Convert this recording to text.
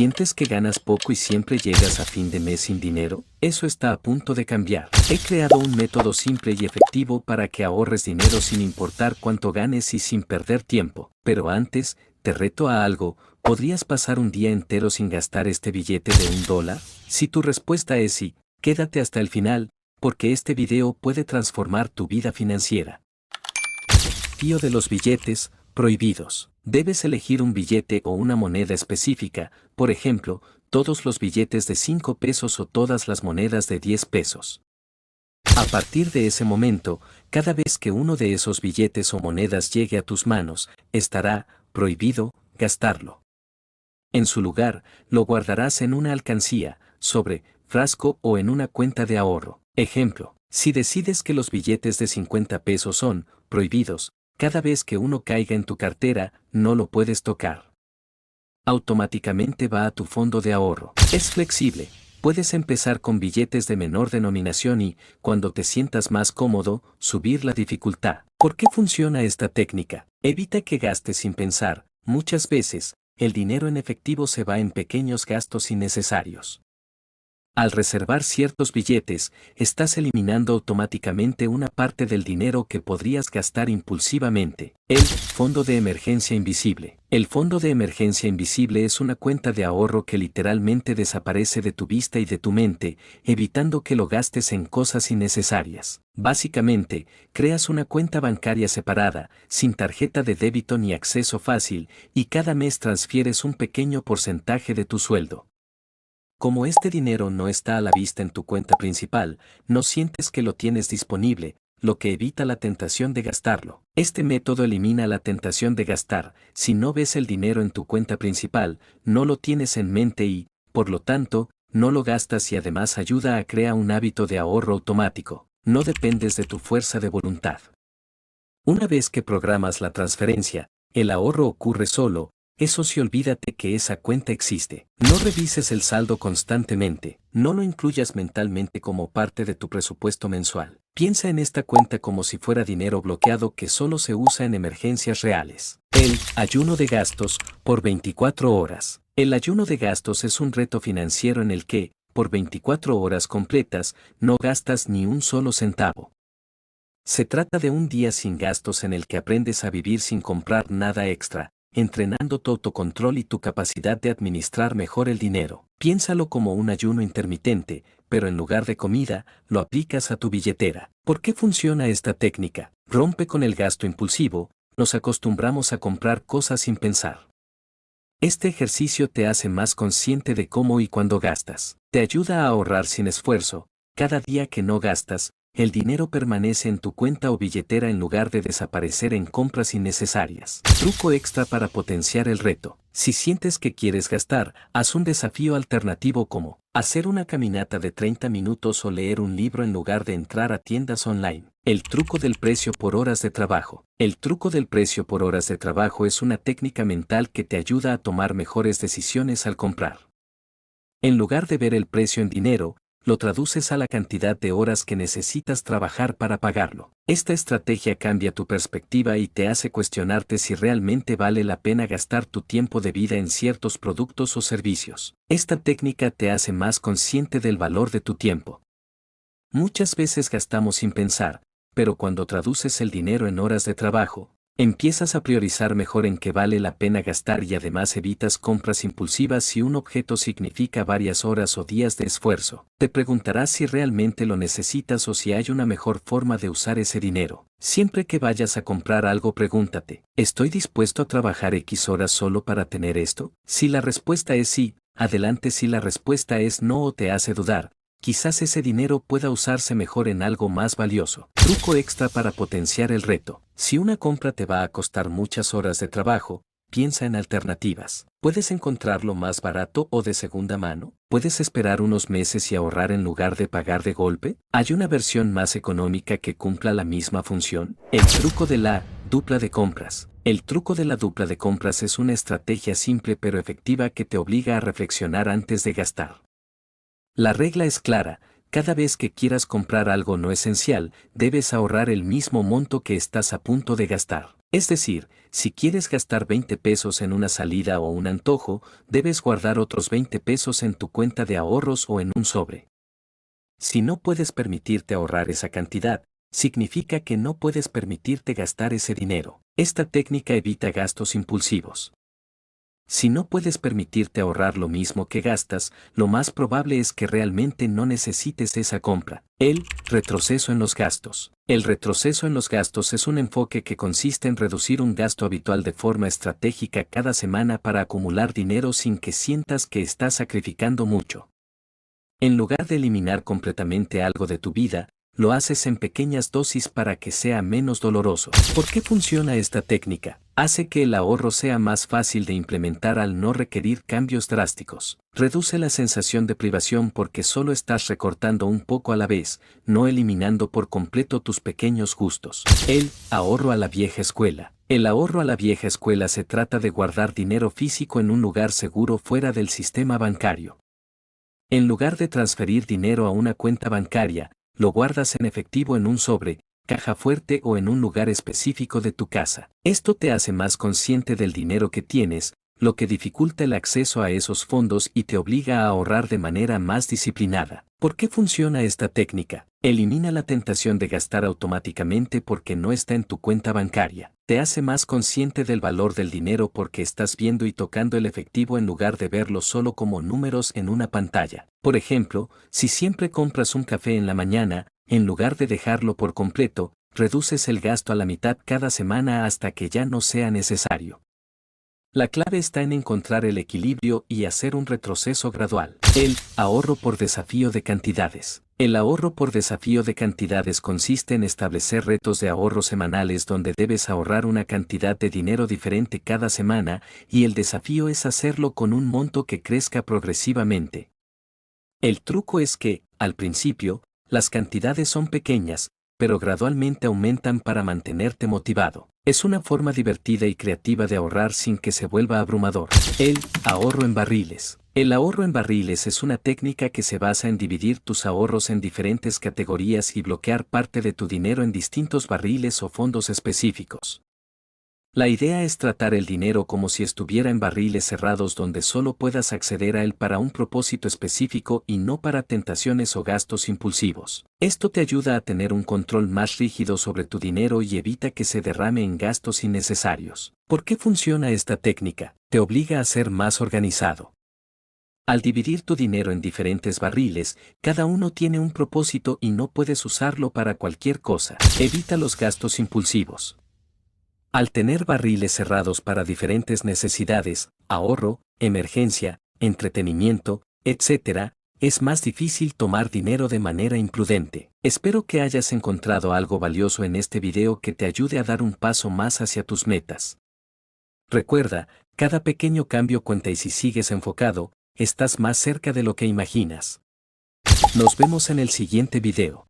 ¿Sientes que ganas poco y siempre llegas a fin de mes sin dinero? Eso está a punto de cambiar. He creado un método simple y efectivo para que ahorres dinero sin importar cuánto ganes y sin perder tiempo. Pero antes, te reto a algo. ¿Podrías pasar un día entero sin gastar este billete de $1? Si tu respuesta es sí, quédate hasta el final, porque este video puede transformar tu vida financiera. Tío de los billetes prohibidos. Debes elegir un billete o una moneda específica, por ejemplo, todos los billetes de 5 pesos o todas las monedas de 10 pesos. A partir de ese momento, cada vez que uno de esos billetes o monedas llegue a tus manos, estará prohibido gastarlo. En su lugar, lo guardarás en una alcancía, sobre, frasco o en una cuenta de ahorro. Ejemplo, si decides que los billetes de 50 pesos son prohibidos, cada vez que uno caiga en tu cartera, no lo puedes tocar. Automáticamente va a tu fondo de ahorro. Es flexible. Puedes empezar con billetes de menor denominación y, cuando te sientas más cómodo, subir la dificultad. ¿Por qué funciona esta técnica? Evita que gastes sin pensar. Muchas veces, el dinero en efectivo se va en pequeños gastos innecesarios. Al reservar ciertos billetes, estás eliminando automáticamente una parte del dinero que podrías gastar impulsivamente. El fondo de emergencia invisible. El fondo de emergencia invisible es una cuenta de ahorro que literalmente desaparece de tu vista y de tu mente, evitando que lo gastes en cosas innecesarias. Básicamente, creas una cuenta bancaria separada, sin tarjeta de débito ni acceso fácil, y cada mes transfieres un pequeño porcentaje de tu sueldo. Como este dinero no está a la vista en tu cuenta principal, no sientes que lo tienes disponible, lo que evita la tentación de gastarlo. Este método elimina la tentación de gastar. Si no ves el dinero en tu cuenta principal, no lo tienes en mente y, por lo tanto, no lo gastas y además ayuda a crear un hábito de ahorro automático. No dependes de tu fuerza de voluntad. Una vez que programas la transferencia, el ahorro ocurre solo. Eso sí, olvídate que esa cuenta existe. No revises el saldo constantemente, no lo incluyas mentalmente como parte de tu presupuesto mensual. Piensa en esta cuenta como si fuera dinero bloqueado que solo se usa en emergencias reales. El ayuno de gastos por 24 horas. El ayuno de gastos es un reto financiero en el que, por 24 horas completas, no gastas ni un solo centavo. Se trata de un día sin gastos en el que aprendes a vivir sin comprar nada extra, entrenando tu autocontrol y tu capacidad de administrar mejor el dinero. Piénsalo como un ayuno intermitente, pero en lugar de comida, lo aplicas a tu billetera. ¿Por qué funciona esta técnica? Rompe con el gasto impulsivo. Nos acostumbramos a comprar cosas sin pensar. Este ejercicio te hace más consciente de cómo y cuándo gastas. Te ayuda a ahorrar sin esfuerzo. Cada día que no gastas, el dinero permanece en tu cuenta o billetera en lugar de desaparecer en compras innecesarias. Truco extra para potenciar el reto. Si sientes que quieres gastar, haz un desafío alternativo como hacer una caminata de 30 minutos o leer un libro en lugar de entrar a tiendas online. El truco del precio por horas de trabajo. El truco del precio por horas de trabajo es una técnica mental que te ayuda a tomar mejores decisiones al comprar. En lugar de ver el precio en dinero, lo traduces a la cantidad de horas que necesitas trabajar para pagarlo. Esta estrategia cambia tu perspectiva y te hace cuestionarte si realmente vale la pena gastar tu tiempo de vida en ciertos productos o servicios. Esta técnica te hace más consciente del valor de tu tiempo. Muchas veces gastamos sin pensar, pero cuando traduces el dinero en horas de trabajo, empiezas a priorizar mejor en qué vale la pena gastar y además evitas compras impulsivas si un objeto significa varias horas o días de esfuerzo. Te preguntarás si realmente lo necesitas o si hay una mejor forma de usar ese dinero. Siempre que vayas a comprar algo, pregúntate, ¿estoy dispuesto a trabajar X horas solo para tener esto? Si la respuesta es sí, adelante. Si la respuesta es no o te hace dudar, quizás ese dinero pueda usarse mejor en algo más valioso. Truco extra para potenciar el reto. Si una compra te va a costar muchas horas de trabajo, piensa en alternativas. ¿Puedes encontrarlo más barato o de segunda mano? ¿Puedes esperar unos meses y ahorrar en lugar de pagar de golpe? ¿Hay una versión más económica que cumpla la misma función? El truco de la dupla de compras. El truco de la dupla de compras es una estrategia simple pero efectiva que te obliga a reflexionar antes de gastar. La regla es clara, cada vez que quieras comprar algo no esencial, debes ahorrar el mismo monto que estás a punto de gastar. Es decir, si quieres gastar 20 pesos en una salida o un antojo, debes guardar otros 20 pesos en tu cuenta de ahorros o en un sobre. Si no puedes permitirte ahorrar esa cantidad, significa que no puedes permitirte gastar ese dinero. Esta técnica evita gastos impulsivos. Si no puedes permitirte ahorrar lo mismo que gastas, lo más probable es que realmente no necesites esa compra. El retroceso en los gastos. El retroceso en los gastos es un enfoque que consiste en reducir un gasto habitual de forma estratégica cada semana para acumular dinero sin que sientas que estás sacrificando mucho. En lugar de eliminar completamente algo de tu vida, lo haces en pequeñas dosis para que sea menos doloroso. ¿Por qué funciona esta técnica? Hace que el ahorro sea más fácil de implementar al no requerir cambios drásticos. Reduce la sensación de privación porque solo estás recortando un poco a la vez, no eliminando por completo tus pequeños gustos. El ahorro a la vieja escuela. El ahorro a la vieja escuela se trata de guardar dinero físico en un lugar seguro fuera del sistema bancario. En lugar de transferir dinero a una cuenta bancaria, lo guardas en efectivo en un sobre, caja fuerte o en un lugar específico de tu casa. Esto te hace más consciente del dinero que tienes, lo que dificulta el acceso a esos fondos y te obliga a ahorrar de manera más disciplinada. ¿Por qué funciona esta técnica? Elimina la tentación de gastar automáticamente porque no está en tu cuenta bancaria. Te hace más consciente del valor del dinero porque estás viendo y tocando el efectivo en lugar de verlo solo como números en una pantalla. Por ejemplo, si siempre compras un café en la mañana, en lugar de dejarlo por completo, reduces el gasto a la mitad cada semana hasta que ya no sea necesario. La clave está en encontrar el equilibrio y hacer un retroceso gradual. El ahorro por desafío de cantidades. El ahorro por desafío de cantidades consiste en establecer retos de ahorro semanales donde debes ahorrar una cantidad de dinero diferente cada semana y el desafío es hacerlo con un monto que crezca progresivamente. El truco es que, al principio, las cantidades son pequeñas, pero gradualmente aumentan para mantenerte motivado. Es una forma divertida y creativa de ahorrar sin que se vuelva abrumador. El ahorro en barriles. El ahorro en barriles es una técnica que se basa en dividir tus ahorros en diferentes categorías y bloquear parte de tu dinero en distintos barriles o fondos específicos. La idea es tratar el dinero como si estuviera en barriles cerrados donde solo puedas acceder a él para un propósito específico y no para tentaciones o gastos impulsivos. Esto te ayuda a tener un control más rígido sobre tu dinero y evita que se derrame en gastos innecesarios. ¿Por qué funciona esta técnica? Te obliga a ser más organizado. Al dividir tu dinero en diferentes barriles, cada uno tiene un propósito y no puedes usarlo para cualquier cosa. Evita los gastos impulsivos. Al tener barriles cerrados para diferentes necesidades, ahorro, emergencia, entretenimiento, etc., es más difícil tomar dinero de manera imprudente. Espero que hayas encontrado algo valioso en este video que te ayude a dar un paso más hacia tus metas. Recuerda, cada pequeño cambio cuenta y si sigues enfocado, estás más cerca de lo que imaginas. Nos vemos en el siguiente video.